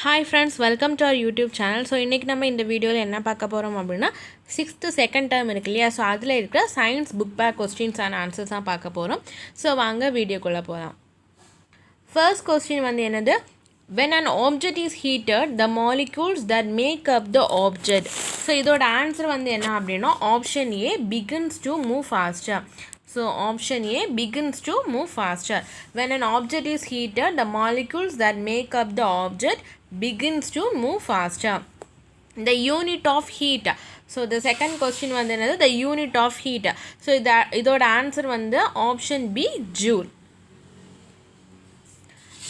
Hi friends, welcome to our YouTube channel. So இன்னைக்கு நம்ம இந்த வீடியோல என்ன பார்க்க போறோம் அப்படினா 6th second term இருக்கு இல்லையா, ஸோ அதில் இருக்கிற science book back questions and answers தான் பார்க்க போகிறோம். ஸோ வாங்க வீடியோக்குள்ளே போகலாம். ஃபர்ஸ்ட் கொஸ்டின் வந்து என்னது, when an object is heated the molecules that make up the object. So இதோட ஆன்சர் வந்து என்ன அப்படின்னா option A begins to move faster. So option A begins to move faster. When an object is heated, the molecules that make up the object begins to move faster. The unit of heat. So the second question வந்து என்னது, the unit of heat. So இதோட answer வந்து option B joule.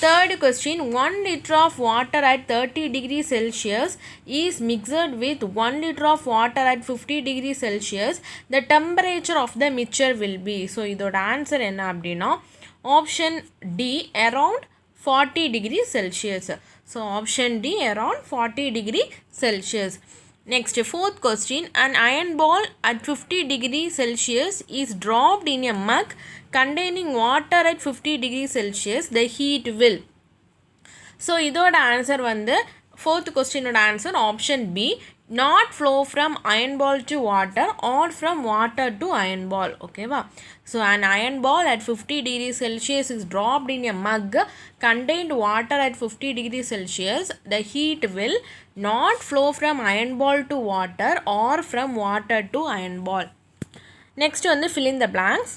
Third question, 1 liter of water at 30 degrees Celsius is mixed with 1 liter of water at 50 degrees Celsius. The temperature of the mixture will be. So இதோட answer என்ன அப்படின்னா option D around 40 degrees Celsius. So option D around 40 degrees Celsius. Next, fourth question, an iron ball at 50 degrees Celsius is dropped in a mug containing water at 50 degrees Celsius. The heat will. So இதோட answer வந்து fourth questionோட answer option B, not flow from iron ball to water or from water to iron ball. ஓகேவா, so an iron ball at 50 degrees Celsius is dropped in a mug contained water at 50 degrees Celsius. The heat will not flow from iron ball to water or from water to iron ball. Next வந்து fill in the blanks.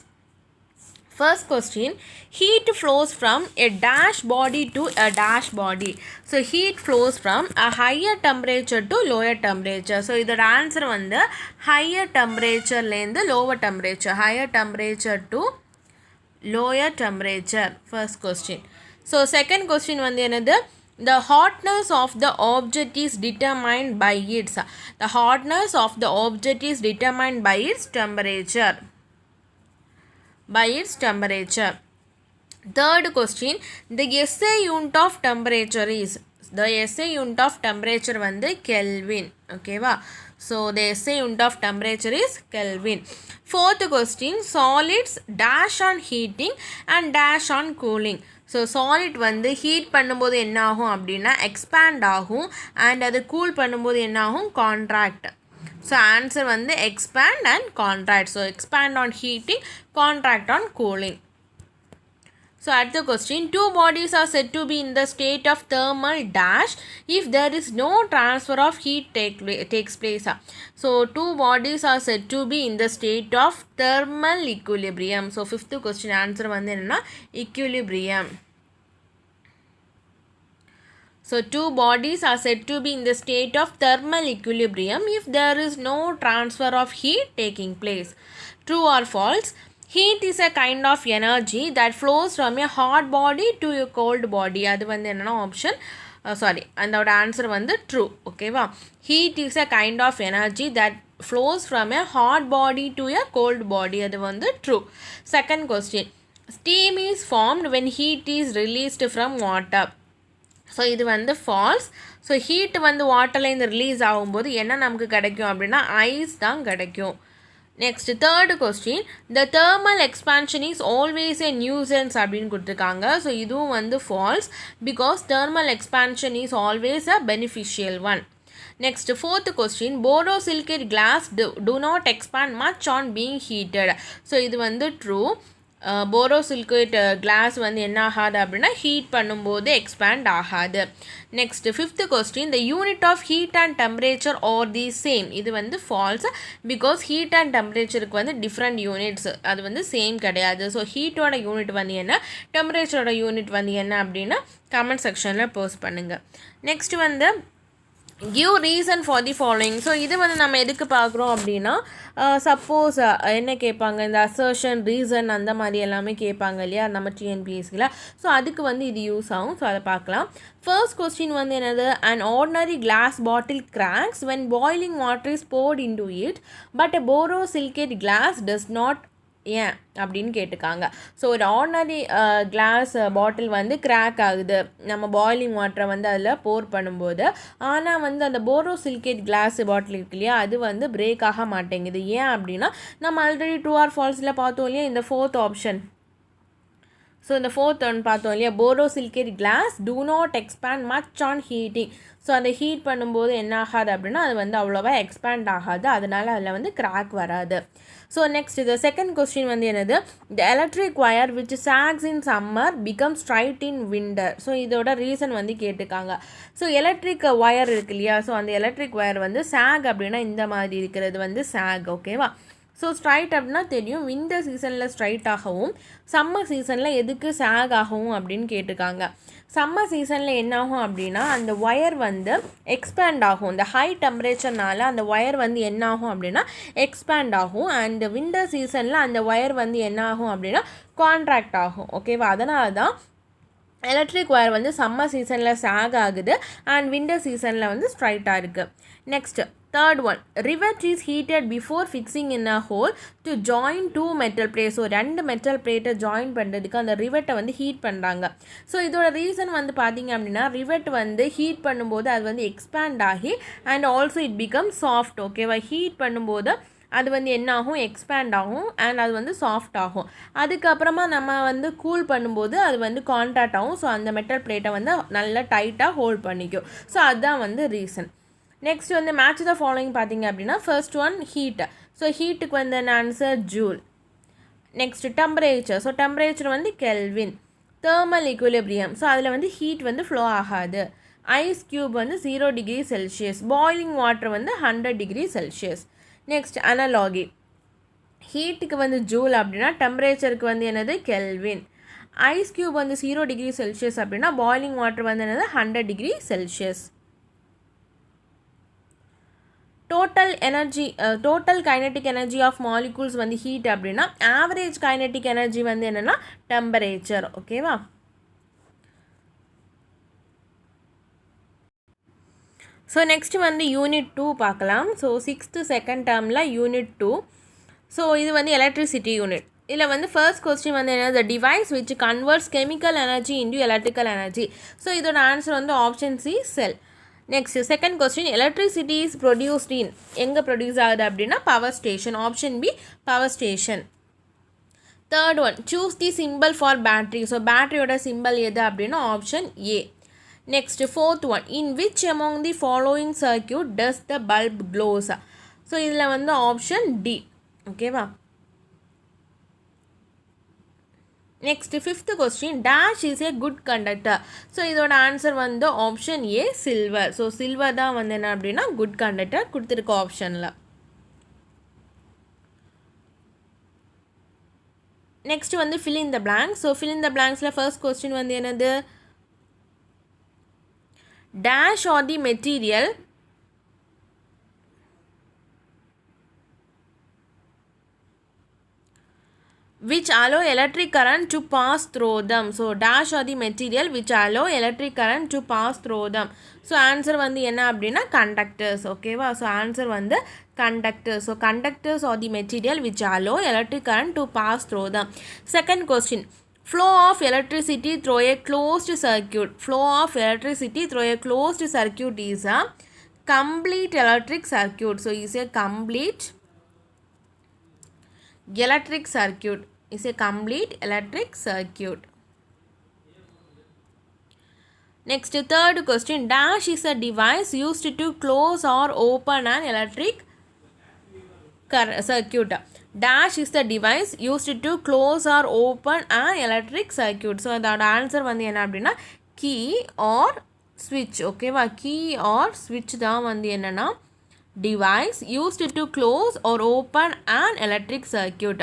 First question, heat flows from a dash body to a dash body. So heat flows from a higher temperature to lower temperature. So இதோட answer வந்து higher temperatureலேருந்து lower temperature, higher temperature to lower temperature. First question. So second question வந்து என்னது, the hotness of the object is determined by its. The hotness of the object is determined by its temperature. By its temperature. Third question, the SI unit of temperature is. The SI unit of temperature வந்து Kelvin. ஓகேவா, so the SI unit of temperature is Kelvin. Fourth question, solids dash on heating and dash on cooling. So solid வந்து heat பண்ணும்போது என்ன ஆகும் அப்படின்னா expand ஆகும், and அது cool பண்ணும்போது என்ன ஆகும், கான்ட்ராக்ட். ஸோ ஆன்சர் வந்து expand and contract. So expand on heating, contract on cooling. So at the question, two bodies are said to be in the state of thermal dash if there is no transfer of heat takes place. So two bodies are said to be in the state of thermal equilibrium. So fifth question answer வந்து என்னன்னா equilibrium. So two bodies are said to be in the state of thermal equilibrium if there is no transfer of heat taking place. True or false? Heat is a kind of energy that flows from a hot body to a cold body. அது வந்து என்னன்னா option அதோட answer வந்து true. ஓகேவா, heat is a kind of energy that flows from a hot body to a cold body. அது வந்து true. Second question, steam is formed when heat is released from water. So இது வந்து falls. So heat வந்து வாட்டர்லேருந்து release ஆகும்போது என்ன நமக்கு கிடைக்கும் அப்படின்னா ஐஸ் தான் கிடைக்கும். Next third question, the thermal expansion is always a nuisance அப்படின்னு கொடுத்துருக்காங்க. ஸோ இதுவும் வந்து false, because thermal expansion is always a beneficial one. Next, fourth question, borosilicate glass do not expand much on being heated. So இது வந்து true. Borosilicate glass வந்து என்ன ஆகாது அப்படின்னா ஹீட் பண்ணும்போது எக்ஸ்பேண்ட் ஆகாது. Next fifth question, the unit of heat and temperature are the same. இது வந்து ஃபால்ஸ், பிகாஸ் ஹீட் அண்ட் டெம்பரேச்சருக்கு வந்து டிஃப்ரெண்ட் யூனிட்ஸ், அது வந்து சேம் கிடையாது. ஸோ ஹீட்டோட யூனிட் வந்து என்ன, டெம்பரேச்சரோட யூனிட் வந்து என்ன அப்படின்னா கமெண்ட் செக்ஷனில் போஸ்ட் பண்ணுங்கள். நெக்ஸ்ட் வந்து give reason for the following. So இது வந்து நம்ம எதுக்கு பார்க்குறோம் அப்படின்னா சப்போஸ் என்ன கேட்பாங்க, இந்த அசர்ஷன் ரீசன் அந்த மாதிரி எல்லாமே கேட்பாங்க இல்லையா நம்ம டிஎன்பிஎஸ்சியில். ஸோ அதுக்கு வந்து இது யூஸ் ஆகும். ஸோ அதை பார்க்கலாம். ஃபர்ஸ்ட் கொஸ்டின் வந்து என்னது, an ordinary glass bottle cracks when boiling water is poured into it but a borosilicate glass does not. ஏன் அப்படின்னு கேட்டுக்காங்க. ஸோ ஒரு ஆர்டினரி கிளாஸ் பாட்டில் வந்து கிராக் ஆகுது நம்ம பாய்லிங் வாட்டரை வந்து அதில் போர் பண்ணும்போது, ஆனால் வந்து அந்த போரோசிலிகேட் கிளாஸ் பாட்டில் இருக்கு இல்லையா, அது வந்து பிரேக் ஆக மாட்டேங்குது. ஏன் அப்படின்னா நம்ம ஆல்ரெடி ட்ரூ ஆர் ஃபால்ஸில் பார்த்தோம் இல்லையா, இந்த ஃபோர்த் ஆப்ஷன் ஸோ இந்த ஃபோர்த் ஒன் பார்த்தோம் இல்லையா, borosilicate glass do not expand much on heating. So அதை ஹீட் பண்ணும்போது என்ன ஆகாது அப்படின்னா அது வந்து அவ்வளோவா எக்ஸ்பேண்ட் ஆகாது, அதனால அதில் வந்து கிராக் வராது. ஸோ நெக்ஸ்ட் இது செகண்ட் கொஸ்டின் வந்து என்னது, த electric wire which socks in summer become straight in winter. So இதோட ரீசன் வந்து கேட்டுக்காங்க. ஸோ எலக்ட்ரிக் ஒயர் இருக்கு இல்லையா, ஸோ அந்த எலக்ட்ரிக் ஒயர் வந்து சாக் அப்படின்னா இந்த மாதிரி இருக்கிறது வந்து சாக். ஓகேவா. ஸோ ஸ்ட்ரைட் அப்படின்னா தெரியும், விண்டர் சீசனில் ஸ்ட்ரைட் ஆகவும் சம்மர் சீசனில் எதுக்கு சாக் ஆகும் அப்படின்னு கேட்டிருக்காங்க. சம்மர் சீசனில் என்ன ஆகும் அப்படின்னா அந்த ஒயர் வந்து எக்ஸ்பேண்ட் ஆகும், இந்த ஹை டெம்பரேச்சர்னால அந்த ஒயர் வந்து என்ன ஆகும் அப்படின்னா எக்ஸ்பேண்ட் ஆகும். அண்ட் விண்டர் சீசனில் அந்த ஒயர் வந்து என்ன ஆகும் அப்படின்னா கான்ட்ராக்ட் ஆகும். ஓகேவா. அதனால தான் எலக்ட்ரிக் ஒயர் வந்து சம்மர் சீசனில் சாக் ஆகுது அண்ட் விண்டர் சீசனில் வந்து ஸ்ட்ரைட்டாக இருக்குது. Next third one, rivet is heated before fixing in a hole to join two metal plates. So 2 metal பிளேட்டை ஜாயின் பண்ணுறதுக்கு அந்த ரிவெட்டை வந்து ஹீட் பண்ணுறாங்க. ஸோ இதோட ரீசன் வந்து பார்த்தீங்க அப்படின்னா ரிவெட் வந்து ஹீட் பண்ணும்போது அது வந்து எக்ஸ்பேண்ட் ஆகி and also it become soft. ஓகேவா. ஹீட் பண்ணும்போது அது வந்து என்ன ஆகும், எக்ஸ்பேண்ட் ஆகும் அண்ட் அது வந்து சாஃப்ட் ஆகும். அதுக்கப்புறமா நம்ம வந்து கூல் பண்ணும்போது அது வந்து கான்டாக்ட் ஆகும். ஸோ அந்த மெட்டல் பிளேட்டை வந்து நல்லா டைட்டாக ஹோல்ட் பண்ணிக்கும். ஸோ அதுதான் வந்து ரீசன். நெக்ஸ்ட் வந்து மேட்ச் த ஃபாலோயிங் பார்த்தீங்க அப்படின்னா ஃபர்ஸ்ட் ஒன் ஹீட். ஸோ ஹீட்டுக்கு வந்து என்ன answer, joule. Next temperature. So temperature வந்து கெல்வின். Thermal equilibrium. ஸோ அதில் வந்து ஹீட் வந்து ஃப்ளோ ஆகாது. ஐஸ் க்யூப் வந்து 0 டிகிரி செல்சியஸ். பாய்லிங் வாட்டர் வந்து 100 டிகிரி செல்சியஸ். Next analogy. ஹீட்டுக்கு வந்து ஜூல் அப்படின்னா டெம்பரேச்சருக்கு வந்து என்னது, கெல்வின். ஐஸ் க்யூப் வந்து 0 டிகிரி செல்சியஸ் அப்படின்னா பாய்லிங் வாட்டர் வந்து என்னது, 100 degree Celsius. Total energy, total kinetic energy of molecules வந்து ஹீட் அப்படின்னா ஆவரேஜ் கைனட்டிக் எனர்ஜி வந்து என்னென்னா டெம்பரேச்சர். ஓகேவா. ஸோ நெக்ஸ்ட் வந்து யூனிட் 2 பார்க்கலாம். ஸோ 6th செகண்ட் டேர்மில் யூனிட் 2. ஸோ இது வந்து எலக்ட்ரிசிட்டி யூனிட். இதில் வந்து ஃபர்ஸ்ட் கொஸ்டின் வந்து என்ன, the device which converts chemical energy into electrical energy. So இதோட ஆன்சர் வந்து option C, cell. Next second question, electricity is produced in, எங்கே ப்ரொடியூஸ் ஆகுது அப்படின்னா power station. Option B, power station. Third one, choose the symbol for battery. So பேட்டரியோட symbol எது அப்படின்னா option A. Next fourth one, in which among the following circuit does the bulb glows. So இதில் வந்து option D. ஓகேவா. Next fifth question, dash is a good conductor. So இதோட answer வந்து option ஏ, silver. So silver தான் வந்து என்ன அப்படின்னா good conductor கொடுத்துருக்க ஆப்ஷனில். நெக்ஸ்ட் வந்து fill in the blanks. So fill in the பிளாங்க்ஸில் ஃபர்ஸ்ட் கொஸ்டின் வந்து என்னது, dash are the material which allow electric current to pass through them. So dash are the material which allow electric current to pass through them. So answer வந்து என்ன அப்படின்னா conductors. ஓகேவா. So answer வந்து conductors. So conductors are the material which allow electric current to pass through them. Second question, flow of electricity through a closed circuit. Flow of electricity through a closed circuit is a complete electric circuit. So is a complete electric circuit. Is a complete electric circuit. Next third question, dash is a device used to close or open an electric circuit. Dash is the device used to close or open an electric circuit. So that answer வந்து என்ன அப்படின்னா key or switch. ஓகேவா. key or switch தான் வந்து என்னன்னா device used to close or open an electric circuit.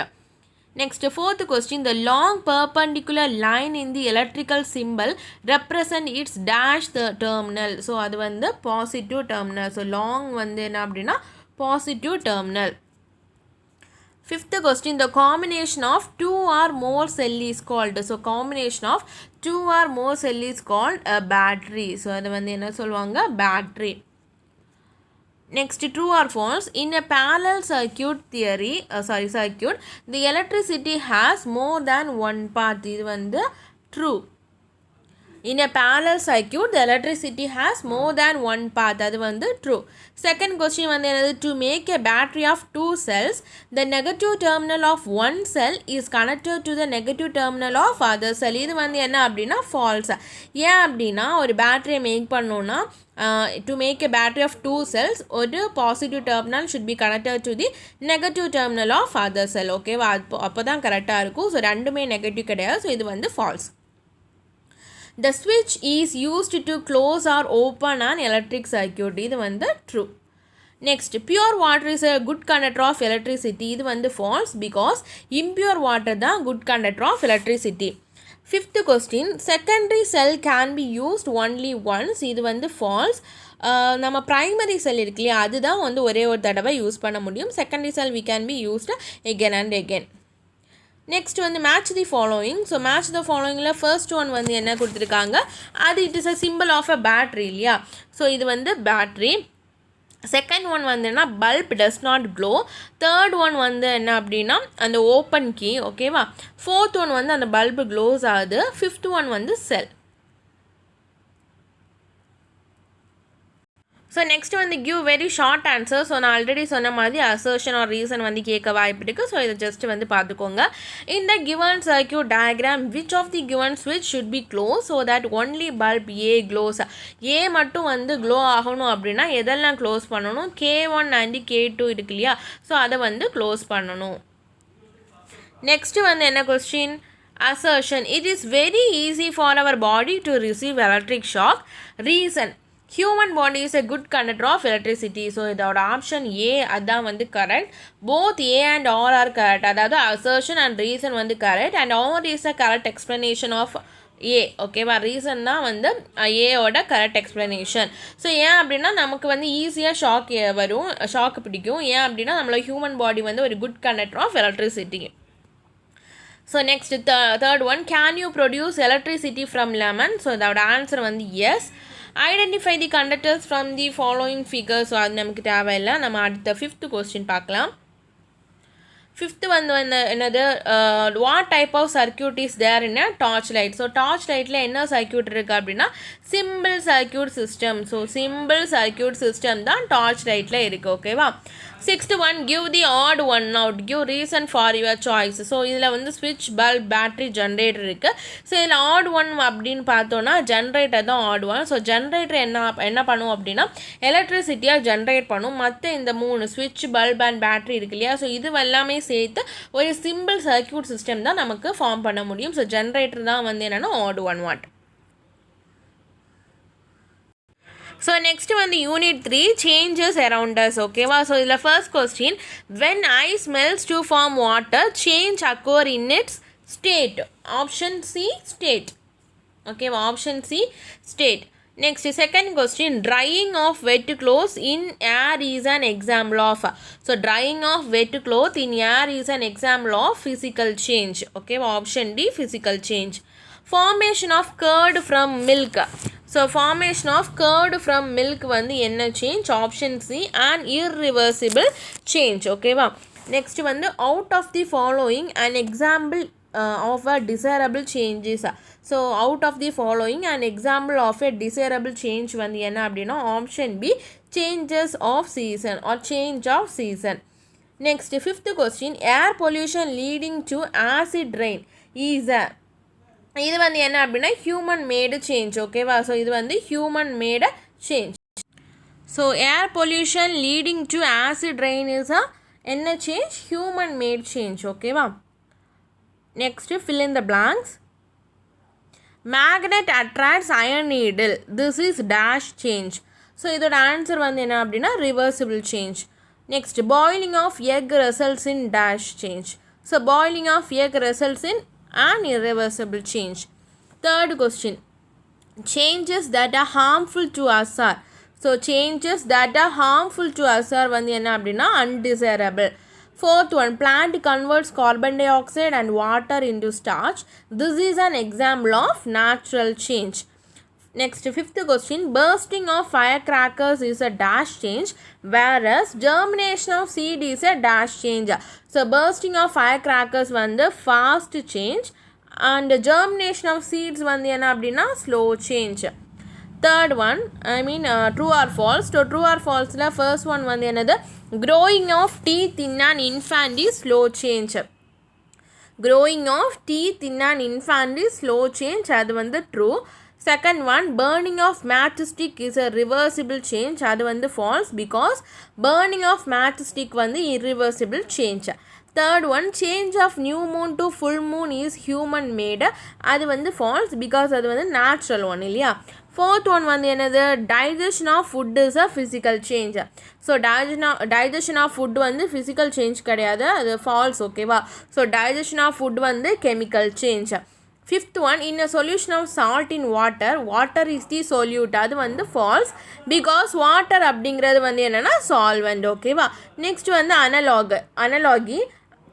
Next fourth question, the long perpendicular line in the electrical symbol represent its dash the terminal. So அது வந்து positive terminal. So long வந்து என்ன அப்படின்னா positive terminal. Fifth question, the combination of 2 or more cell is called. So combination of 2 or more cell is called a battery. So அது வந்து என்ன சொல்லுவாங்க, battery. Next, true or false, in a parallel circuit theory, circuit, the electricity has more than one path. இது வந்து true. In a parallel circuit, the electricity has more than one path. அது வந்து true. Second question வந்து என்னது? To make a battery of two cells, the negative terminal of one cell is connected to the negative terminal of other cell. இது வந்து என்ன அப்படின்னா false. ஏன் அப்படின்னா ஒரு பேட்டரியை மேக் பண்ணோன்னா to make a battery of two cells, ஒரு positive terminal should be connected to the negative terminal of other cell. ஓகேவா? அப்போ தான் கரெக்டாக இருக்கும். ஸோ ரெண்டுமே நெகட்டிவ் கிடையாது. ஸோ இது வந்து false. The switch is used to close or open an electric circuit. இது வந்து true. Next, pure water is a good conductor of electricity. இது வந்து false because impure water தான் good conductor of electricity. Fifth question, secondary cell can be used only once. இது வந்து false. நம்ம primary cell இருக்கு இல்லையா, அதுதான் வந்து ஒரே ஒரு தடவை யூஸ் பண்ண முடியும். Secondary cell we can be used again and again. Next வந்து match the following. So match the ஃபாலோயிங்கில் ஃபர்ஸ்ட் ஒன் வந்து என்ன கொடுத்துருக்காங்க, அது it is a symbol of a battery இல்லையா. ஸோ இது வந்து பேட்ரி. செகண்ட் ஒன் வந்து என்ன, bulb does not glow. Third one வந்து என்ன அப்படின்னா அந்த ஓப்பன் கீ. ஓகேவா. ஃபோர்த் ஒன் வந்து அந்த பல்பு க்ளோஸ் ஆகுது. ஃபிஃப்த் ஒன் வந்து செல். ஸோ நெக்ஸ்ட் வந்து give very short answer. So நான் ஆல்ரெடி சொன்ன மாதிரி அசர்ஷன் ஆர் ரீசன் வந்து கேட்க வாய்ப்பு இருக்குது. ஸோ இதை ஜஸ்ட் வந்து பார்த்துக்கோங்க. இந்த given circuit diagram which of the given ஸ்விட்ச் should be close so that only bulb A glows. A மட்டும் வந்து க்ளோ ஆகணும் அப்படின்னா எதெல்லாம் க்ளோஸ் பண்ணணும், K1 அண்ட் K2 இருக்கு இல்லையா, ஸோ அதை வந்து க்ளோஸ் பண்ணணும். நெக்ஸ்ட் வந்து என்ன question, assertion. It is very easy for our body to receive electric shock. Reason, human body is a good conductor of electricity. So இதோட ஆப்ஷன் ஏ அதான் வந்து correct. Both A and R are correct. அதாவது assertion and reason வந்து correct and R is a correct explanation of A. ஓகேவா. Reason தான் வந்து ஏயோட correct explanation. So ஏன் அப்படின்னா நமக்கு வந்து ஈஸியாக ஷாக் வரும், ஷாக் பிடிக்கும். ஏன் அப்படின்னா நம்மளோட ஹியூமன் பாடி வந்து ஒரு good conductor of electricity. So next third one, can you produce electricity from lemon. So இதோட ஆன்சர் வந்து yes. Identify the conductors from the following figure. So அது நமக்கு தேவையில்லை. நம்ம அடுத்த ஃபிஃப்த் கொஸ்டின் பார்க்கலாம். ஃபிஃப்த்து வந்து என்னது, what type of circuit is there in a torch light. So torch லைட்டில் என்ன சர்க்யூட் இருக்குது அப்படின்னா simple circuit system. So simple circuit system தான் டார்ச் லைட்டில் இருக்குது. ஓகேவா. Sixth one, give the odd one out, give reason for your choice. So இதில் வந்து ஸ்விட்ச், பல்ப், பேட்ரி, ஜென்ரேட்டர் இருக்குது. ஸோ இதில் ஆட் ஒன் அப்படின்னு பார்த்தோன்னா ஜென்ரேட்டர் தான் ஆட் ஒன். ஸோ ஜென்ரேட்டர் என்ன பண்ணும் அப்படின்னா எலக்ட்ரிசிட்டியாக ஜென்ரேட் பண்ணும். மற்ற இந்த மூணு ஸ்விட்ச், பல்ப் அண்ட் பேட்ரி இருக்கு இல்லையா, ஸோ இது எல்லாமே சேர்த்து ஒரு சிம்பிள் சர்க்யூட் சிஸ்டம் தான் நமக்கு ஃபார்ம் பண்ண முடியும். ஸோ ஜென்ரேட்டர் தான் வந்து என்னென்னா ஆட் ஒன் வாட். ஸோ நெக்ஸ்ட் வந்து யூனிட் 3, சேஞ்சஸ் அரவுண்ட் அஸ். ஓகேவா. ஸோ இதில் first question, when ice melts to form water change occur in its state. Option C state. ஓகேவா. Option C state. Next second question, drying of wet clothes in air is an example of. So drying of wet cloth in air is an example of physical change. ஓகேவா. Option D physical change. Formation of curd from milk. So formation of curd from milk வந்து என்ன change, option C and irreversible change. ஓகேவா. Next வந்து out of the following and example of a desirable changes. So out of the following and example of a desirable change வந்து என்ன அப்படின்னா option B changes of season or change of season. Next fifth question, air pollution leading to acid rain is a. இது வந்து என்ன அப்படின்னா human made change. ஓகேவா. So இது வந்து human made change. So air pollution leading to acid rain is a என்ன change, human made change. ஓகேவா. Next fill in the blanks. Magnet attracts iron needle, this is dash change. So இதோட answer வந்து என்ன அப்படின்னா reversible change. Next, boiling of egg results in dash change. So boiling of egg results in an irreversible change. Third question, changes that are harmful to us are. So changes that are harmful to us are வந்து என்ன அப்படின்னா undesirable. Fourth one, plant converts carbon dioxide and water into starch. This is an example of natural change. Next, fifth question, bursting of firecrackers is a dash change, whereas germination of seed is a dash change. So bursting of firecrackers வந்து fast change and germination of seeds வந்து என்ன அப்படின்னா slow change. Third one, true or false. So true or false la first one வந்து என்னது, growing of teeth in an infant is slow change. Growing of teeth in an infant is slow change, அது வந்து true. Second one, burning of matchstick is a reversible change, அது வந்து false because burning of matchstick வந்து irreversible change. Third one, change of new moon to full moon is human made, அது வந்து false because அது வந்து natural one இல்லையா. Fourth one வந்து என்னது, digestion of food is a physical change. So digestion of food வந்து physical change கிடையாது, அது false ஓகேவா. ஸோ digestion of food வந்து chemical change. Fifth one, in a solution of salt in water, water is the solute, அது வந்து false because water அப்படிங்கிறது வந்து என்னன்னா solvent ஓகேவா. நெக்ஸ்ட் வந்து analogy,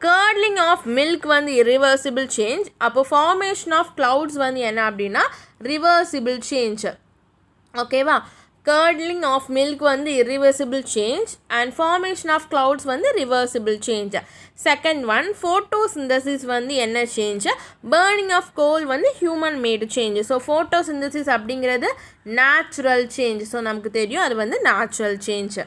curdling of milk வந்து irreversible change, அப்போ formation of clouds வந்து என்ன அப்படின்னா reversible change ஓகேவா. curdling of milk வந்து irreversible change and formation of clouds வந்து reversible change. Second one, photosynthesis வந்து என்ன change, burning of coal வந்து human made change. So photosynthesis அப்படிங்கிறது natural change, ஸோ நமக்கு தெரியும் அது வந்து natural change.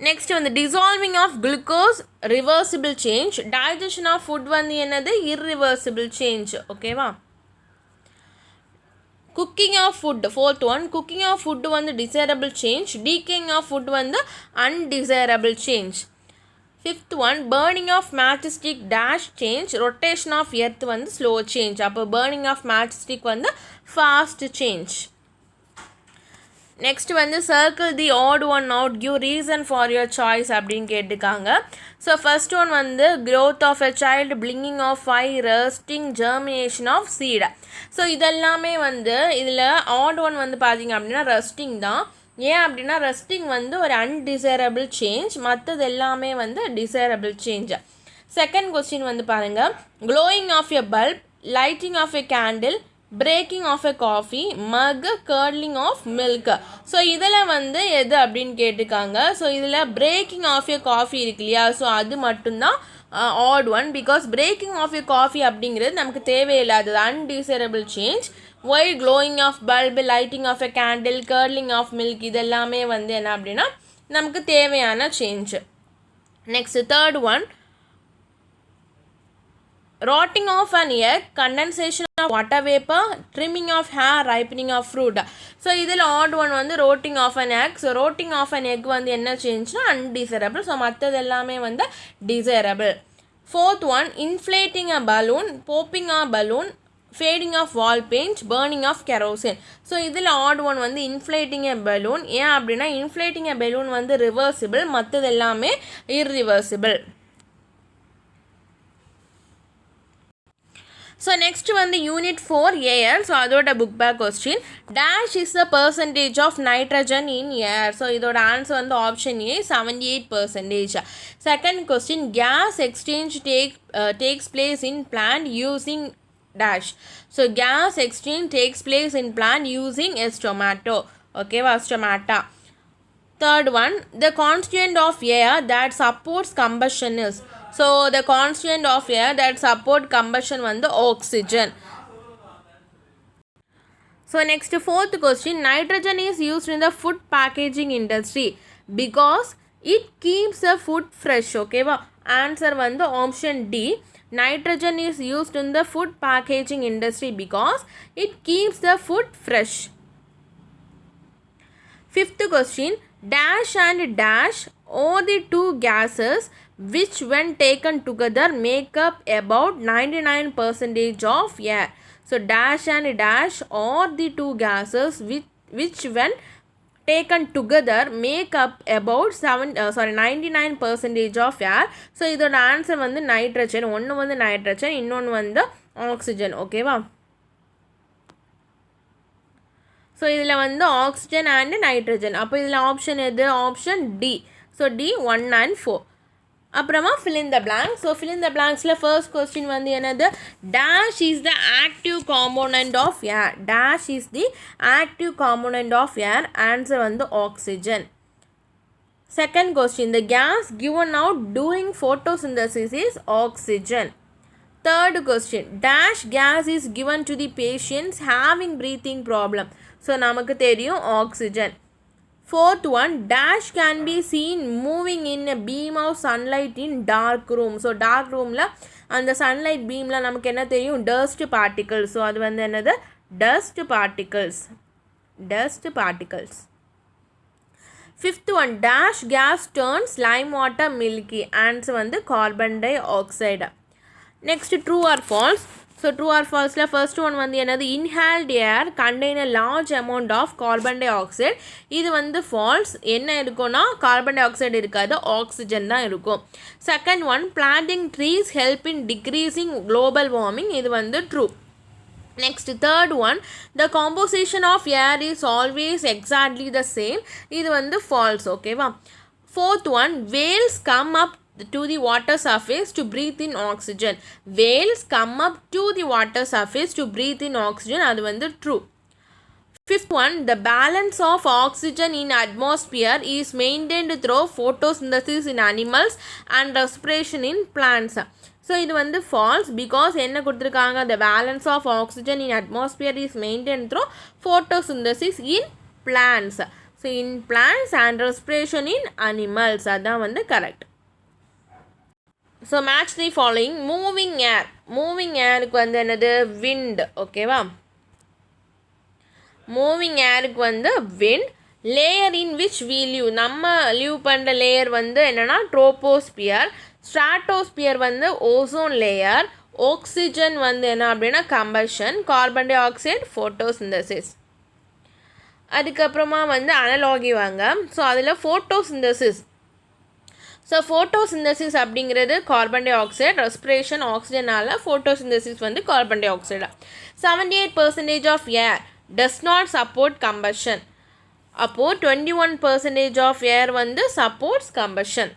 நெக்ஸ்ட் வந்து dissolving of glucose reversible change, digestion of food வந்து என்னது irreversible change ஓகேவா. cooking of food, fourth one, cooking of food வந்து desirable change, decaying of food வந்து undesirable change. Fifth one, burning of matchstick dash change, rotation of earth வந்து slow change, அப்போ burning of matchstick வந்து fast change. Next வந்து circle the odd one out, give reason for your choice அப்படின்னு கேட்டுக்காங்க. So first one வந்து growth of a child, blinking of eye, resting, germination of seed. So இதெல்லாமே வந்து இதில் odd one வந்து பார்த்தீங்க அப்படின்னா ரெஸ்டிங் தான். ஏன் அப்படின்னா ரெஸ்டிங் வந்து ஒரு அன்டிசைரபிள் சேஞ்ச், மற்றது எல்லாமே வந்து டிசைரபிள் சேஞ்ச். செகண்ட் கொஸ்டின் வந்து பாருங்கள், glowing of a bulb, lighting of a candle, breaking of a coffee, mug, curdling of milk. So இதில் வந்து எது அப்படின்னு கேட்டுக்காங்க. ஸோ இதில் breaking of a coffee இருக்கு இல்லையா, ஸோ அது மட்டும்தான் odd one because breaking of a coffee அப்படிங்கிறது நமக்கு தேவையில்லாதது, undesirable change. while glowing of bulb, lighting of a candle, curdling of milk இதெல்லாமே வந்து என்ன அப்படின்னா நமக்கு தேவையான change. Next third one, rotting of an egg, condensation of water vapor, trimming of hair, ripening of fruit. So இதில் odd one வந்து rotting of an egg. So rotting of an egg வந்து என்ன சேஞ்ச்னா undesirable. ஸோ மற்றது எல்லாமே வந்து desirable. Fourth one, inflating a balloon, popping a balloon, fading of wall paint, burning of kerosene. So இதில் odd one வந்து inflating a balloon. ஏன் அப்படின்னா inflating a balloon வந்து reversible, மற்றது எல்லாமே irreversible. ஸோ நெக்ஸ்ட் வந்து யூனிட் 4 ஏர். ஸோ அதோட book back question, dash is the percentage of nitrogen in air. So இதோட ஆன்சர் வந்து option A 78%. Second question, gas exchange takes place in plant using dash. So gas exchange takes place in plant using stomata. ஓகேவா, stomata. Third one, the constituent of air that supports combustion is. So the constituent of air that support combustion வந்து oxygen. So next fourth question, nitrogen is used in the food packaging industry because it keeps the food fresh. ஓகேவா, answer வந்து option D, nitrogen is used in the food packaging industry because it keeps the food fresh. Fifth question, dash and dash are the two gases which when taken together make up about 99% of air. So dash and dash are the two gases which when taken together make up about 99% of air. So இதோட answer வந்து nitrogen. ஒன்று வந்து nitrogen, இன்னொன்று வந்து oxygen. ஓகேவா, so இதில் வந்து oxygen and nitrogen. அப்போ இதில் ஆப்ஷன் எது, option D. So D 1 and 4. அப்புறமா fill in the blanks. ஸோ fill in the blanksல ஃபர்ஸ்ட் கொஸ்டின் வந்து என்னது, dash is the active component of air. dash is the active component of air. Answer வந்து oxygen. Second question, the gas given out during photosynthesis is oxygen. Third question, dash gas is given to the patients having breathing problem. So நமக்கு தெரியும் oxygen. Fourth one, dash can be seen moving in a beam of sunlight in dark room. So dark roomல அந்த sunlight beamல நமக்கு என்ன தெரியும், dust particles. So அது வந்து என்னது, dust particles. Fifth one, dash gas turns lime water milky. Answer வந்து carbon dioxide. Next, true or false. So true or false la first one வந்து என்னது, inhaled air contain a large amount of carbon dioxide. இது வந்து false. என்ன இருக்கும்னா carbon dioxide இருக்காது, oxygen தான் இருக்கும். Second one, planting trees help in decreasing global warming. இது வந்து true. Next, third one, the composition of air is always exactly the same. இது வந்து false. ஓகேவா. Fourth one, whales come up to the water surface to breathe in oxygen. Whales come up to the water surface to breathe in oxygen. அது வந்து true. Fifth one, the balance of oxygen in atmosphere is maintained through photosynthesis in animals and respiration in plants. So இது வந்து false because என்ன கொடுத்துருக்காங்க, the balance of oxygen in atmosphere is maintained through photosynthesis in plants. So in plants and respiration in animals. அதான் வந்து correct. So match the following. Moving airக்கு வந்து என்னது, wind. ஓகேவா. Moving ஏருக்கு வந்து wind. Layer in which we live, நம்ம live பண்ணுற layer வந்து என்னென்னா ட்ரோபோஸ்பியர். ஸ்ட்ராட்டோஸ்பியர் வந்து ஓசோன் லேயர். ஆக்சிஜன் வந்து என்ன அப்படின்னா combustion. Carbon dioxide photosynthesis. அதுக்கப்புறமா வந்து அனலாகி வாங்க. ஸோ அதில் ஃபோட்டோசிந்தசிஸ். ஸோ ஃபோட்டோசிந்தசிஸ் அப்படிங்கிறது கார்பன் டை ஆக்சைடு, ரெஸ்பிரேஷன் ஆக்சிஜனால், ஃபோட்டோசிந்தசிஸ் வந்து carbon dioxide. 78% of air does not support combustion. அப்போது 21% ஆஃப் ஏர் வந்து சப்போர்ட்ஸ் கம்பஷன்.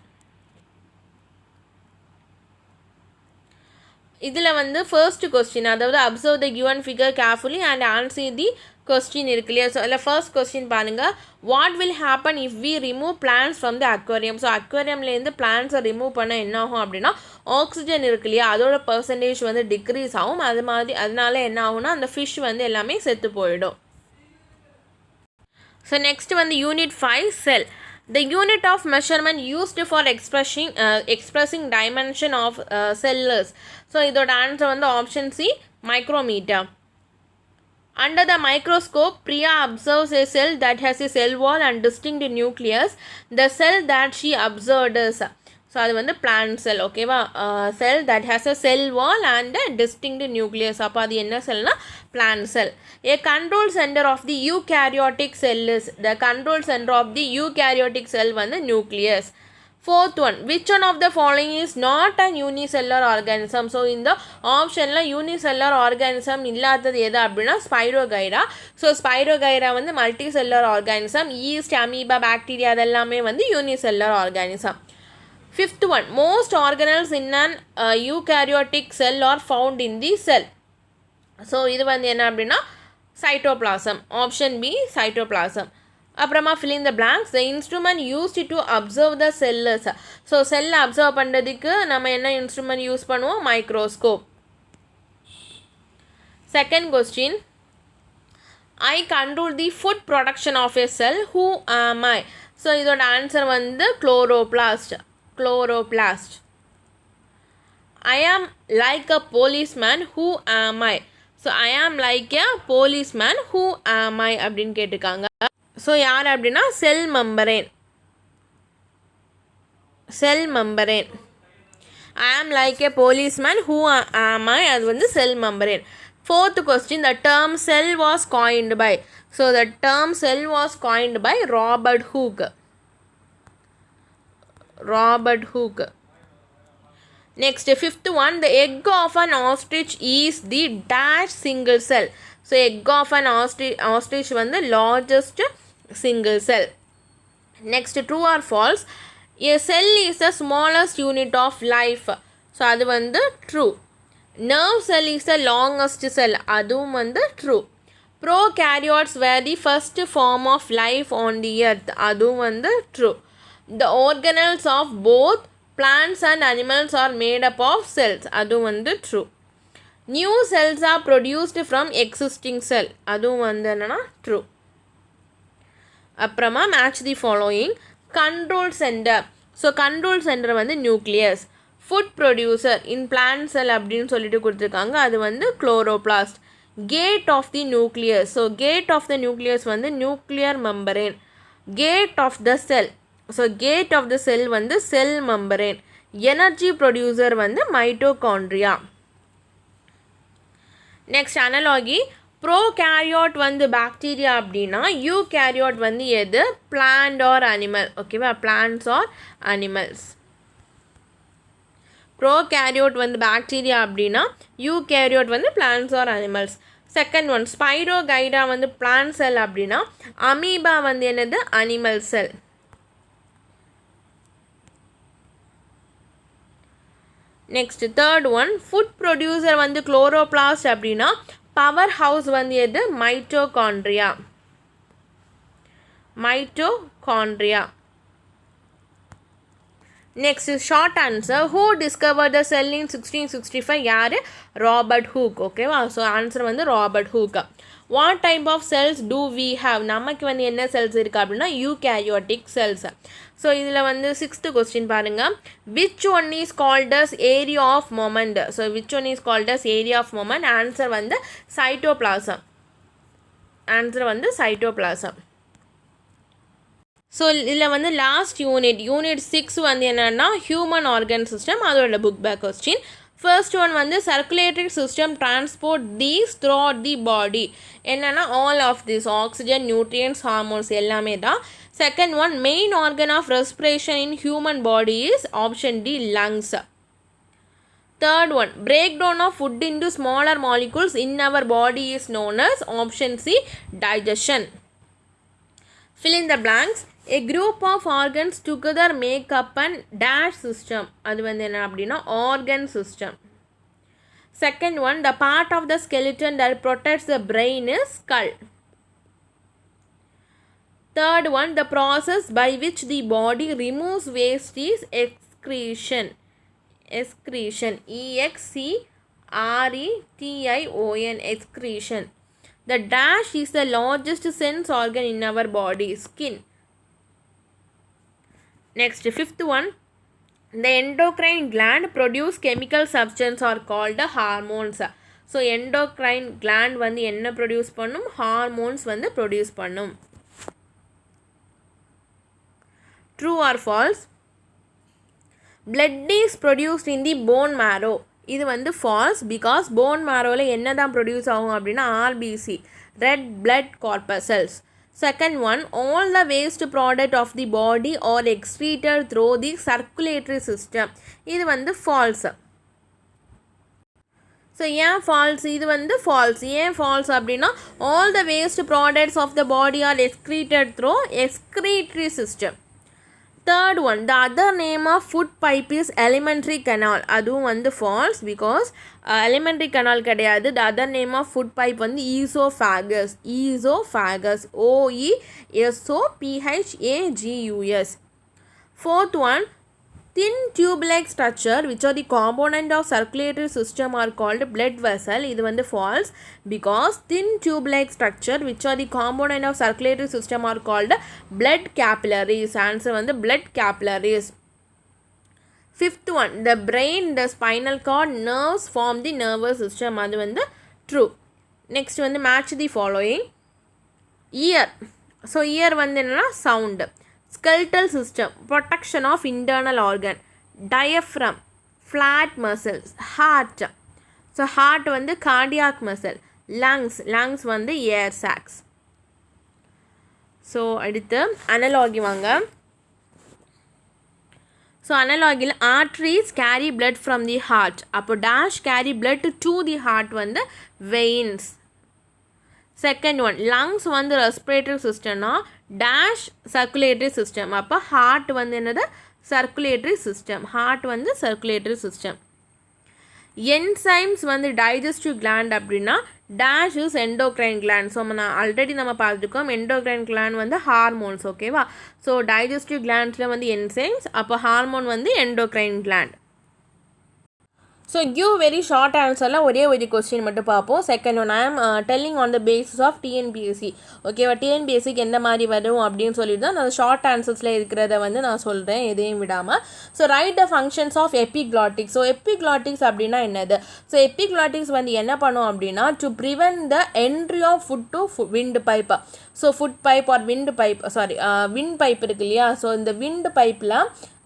இதில் வந்து ஃபர்ஸ்ட் கொஸ்டின், அதாவது observe the given figure carefully and answer the question இருக்கு இல்லையா. ஸோ அதில் ஃபர்ஸ்ட் கொஸ்டின் பாருங்கள், what will happen if we remove plants from the aquarium. So அக்வேரியம்லேருந்து பிளான்ஸை ரிமூவ் பண்ண என்ன ஆகும் அப்படின்னா ஆக்சிஜன் இருக்கு இல்லையா, அதோட பர்சன்டேஜ் வந்து டிக்ரீஸ் ஆகும். அதனால என்ன ஆகும்னா அந்த ஃபிஷ் வந்து எல்லாமே செத்து போயிடும். ஸோ நெக்ஸ்ட் வந்து unit 5 sell. The unit of measurement used for expressing dimension of cells. So இதோட ஆன்சர் வந்து option C, micrometre. Under the microscope, Priya observes a cell that has a cell wall and distinct nucleus. The cell that she observed is, so அது வந்து plant cell. ஓகேவா. Cell that has a cell wall and distinct nucleus. அப்போ அது என்ன செல்னா plant cell. A control centre of the eukaryotic cell is, the control centre of the eukaryotic cell வந்து nucleus. Fourth one, which one of the following is not an unicellular organism. So இந்த ஆப்ஷனில் unicellular organism இல்லாதது எது அப்படின்னா spirogyra. So spirogyra வந்து multicellular organism. East, amoeba, bacteria அதெல்லாமே வந்து unicellular organism. Fifth one, most organelles in an eukaryotic cell are found in the cell. So இது வந்து என்ன அப்படின்னா சைட்டோபிளாசம். Option B cytoplasm. அப்புறமா fill in the blanks. The instrument used to observe the cells. So செல்லை observe பண்ணுறதுக்கு நம்ம என்ன instrument use பண்ணுவோம், microscope. Second question, I control the food production of a cell. Who am I? So இதோட answer வந்து chloroplast. I am like a policeman. Who am I? So I am like a policeman. Who am I அப்படின்னு கேட்டிருக்காங்க. So யார் அப்படின்னா செல் membrane. I am like a policeman. Who am I? அது வந்து cell membrane. Fourth question, the term cell was coined by. So the term cell was coined by Robert Hooke. Next, fifth one, the egg of an ostrich is the dash single cell. So egg of an ostrich வந்து largest single cell. Next, true or false, a cell is the smallest unit of life. So அது வந்து true. Nerve cell is the longest cell. அதுவும் வந்து true. Prokaryotes were the first form of life on the earth. அதுவும் வந்து true. The organelles of both plants and animals are made up of cells. அதுவும் வந்து true. New cells are produced from existing cell, அதுவும் வந்து என்னென்னா true. அப்புறமா match the following. Control centre, so control centre வந்து nucleus. Food producer in plant cell அப்படின்னு சொல்லிட்டு கொடுத்துருக்காங்க, அது வந்து chloroplast. Gate of the nucleus, so gate of the nucleus வந்து nuclear membrane. Gate of the cell, so gate of the cell வந்து cell membrane. Energy producer வந்து mitochondria. Next analogy. Prokaryote வந்து bacteria அப்படின்னா யூகேரியாட் வந்து எது? Plant or animal. ஓகேவா, plants or animals. Prokaryote வந்து bacteria அப்படின்னா யூகேரியாட் வந்து plants or animals. Second one spirogyra வந்து பிளான்ட் செல் அப்படின்னா அமீபா வந்து என்னது? Animal cell. Next third one food producer வந்து குளோரோபிளாஸ்ட் அப்படின்னா பவர் ஹவுஸ் வந்து எது? Mitochondria. Mitochondria. Next short answer. Who discover the cell in 1665? யார்? Robert Hooke. ஓகேவா, ஸோ ஆன்சர் வந்து Robert Hooke. What type of cells do we have? நமக்கு வந்து என்ன செல்ஸ் இருக்குது அப்படின்னா யூகேரியோட்டிக் செல்ஸ். ஸோ இதில் வந்து 6th கொஸ்டின் பாருங்கள். Which one is called as area of moment? So which one is called as area of moment? Answer வந்து cytoplasm. Answer வந்து சைட்டோபிளாசம். ஸோ இதில் வந்து லாஸ்ட் யூனிட் 6 வந்து என்னென்னா ஹியூமன் ஆர்கன் சிஸ்டம், அதோட book back question. First one வந்து circulatory system transport these throughout the body. என்னென்னா all of this oxygen, nutrients, hormones எல்லாமே தான். Second one main organ of respiration in human body is option D lungs. Third one break down of food into smaller molecules in our body is known as option C digestion. Fill in the blanks. A group of organs together make up an dash system. அது வந்து என்ன அப்படின்னா organ system. Second one, the part of the skeleton that protects the brain is skull. Third one, the process by which the body removes waste is excretion. Excretion. E-X-C-R-E-T-I-O-N. Excretion. The dash is the largest sense organ in our body, skin. Next, fifth one, the endocrine gland produce chemical substance are called hormones. So endocrine gland வந்து என்ன produce பண்ணும்? Hormones வந்து produce பண்ணும். True or false? Blood is produced in the bone marrow. இது வந்து false because bone marrowல என்ன தான் produce ஆகும் அப்படின்னா RBC, red blood corpuscles. Second one, all the waste product of the body are excreted through the circulatory system. இது வந்து false. So ஏன் falls? இது வந்து ஃபால்ஸ். ஏன் ஃபால்ஸ் அப்படின்னா all the waste products of the body are excreted through excretory system. Third one, the other name of food pipe is alimentary canal. அதுவும் வந்து false because alimentary canal கிடையாது. The other name of food pipe வந்து esophagus. Esophagus. O-E-S-O-P-H-A-G-U-S. Fourth one, thin tube-like structure which are the component of circulatory system are called blood vessel. இது வந்து false because thin tube-like structure which are the component of circulatory system are called blood capillaries. Answer வந்து blood capillaries. Fifth one, the brain, the spinal cord, nerves form the nervous system. அது வந்து true. Next வந்து match the following. Ear. So ear வந்து என்னன்னா sound. Skeletal system, protection of internal organ. Diaphragm, flat muscles. Heart, so heart வந்து cardiac muscle. Lungs வந்து air sacs. So அடுத்து analogy வாங்க. So analogy arteries carry blood from the heart. அப்போ dash carry blood to the heart வந்து veins. Second one, lungs வந்து respiratory systemனா dash circulatory system. அப்போ heart வந்து என்னது? circulatory system. heart வந்து circulatory system. enzymes வந்து digestive gland அப்படின்னா dash is endocrine gland. So already நம்ம பார்த்துருக்கோம் endocrine gland வந்து ஹார்மோன்ஸ். ஓகேவா, ஸோ digestive glandsல வந்து enzymes, அப்போ ஹார்மோன் வந்து endocrine gland. So give very short ஆன்சரில் ஒரே ஒரு கொஸ்டின் மட்டும் பார்ப்போம். Second one I am telling on the basis of TNPSC. ஓகேவா, டிஎன்பிஎஸ்சிக்கு எந்த மாதிரி வரும் அப்படின்னு சொல்லிட்டு தான் நான் ஷார்ட் ஆன்சர்ஸில் இருக்கிறத வந்து நான் சொல்கிறேன், எதையும் விடாமல். So write the functions of epiglottis. So epiglottis அப்படின்னா என்னது? ஸோ எபிக்ளாட்டிக்ஸ் வந்து என்ன பண்ணும் அப்படின்னா to prevent the entry of food to windpipe. So food pipe or windpipe, windpipe இருக்கு இல்லையா? ஸோ இந்த விண்ட் பைப்பில்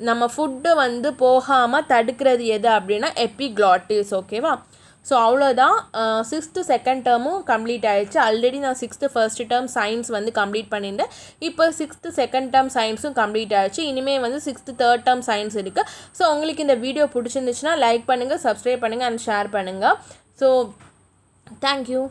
நம்ம ஃபுட்டு வந்து போகாமல் தடுக்கிறது எது அப்படின்னா எபிக்ளாட்டிஸ். ஓகேவா, ஸோ அவ்வளோதான். 6th செகண்ட் டேர்மும் கம்ப்ளீட் ஆகிடுச்சு. ஆல்ரெடி நான் 6th ஃபர்ஸ்ட் டேர்ம் சயின்ஸ் வந்து கம்ப்ளீட் பண்ணியிருந்தேன். இப்போ 6th செகண்ட் டேர்ம் சயின்ஸும் கம்ப்ளீட் ஆகிடுச்சு. இனிமேல் வந்து 6th தேர்ட் டேர்ம் சயின்ஸ் இருக்குது. ஸோ உங்களுக்கு இந்த வீடியோ பிடிச்சிருந்துச்சுன்னா லைக் பண்ணுங்கள், சப்ஸ்கிரைப் பண்ணுங்கள் அண்ட் ஷேர் பண்ணுங்கள். So thank you.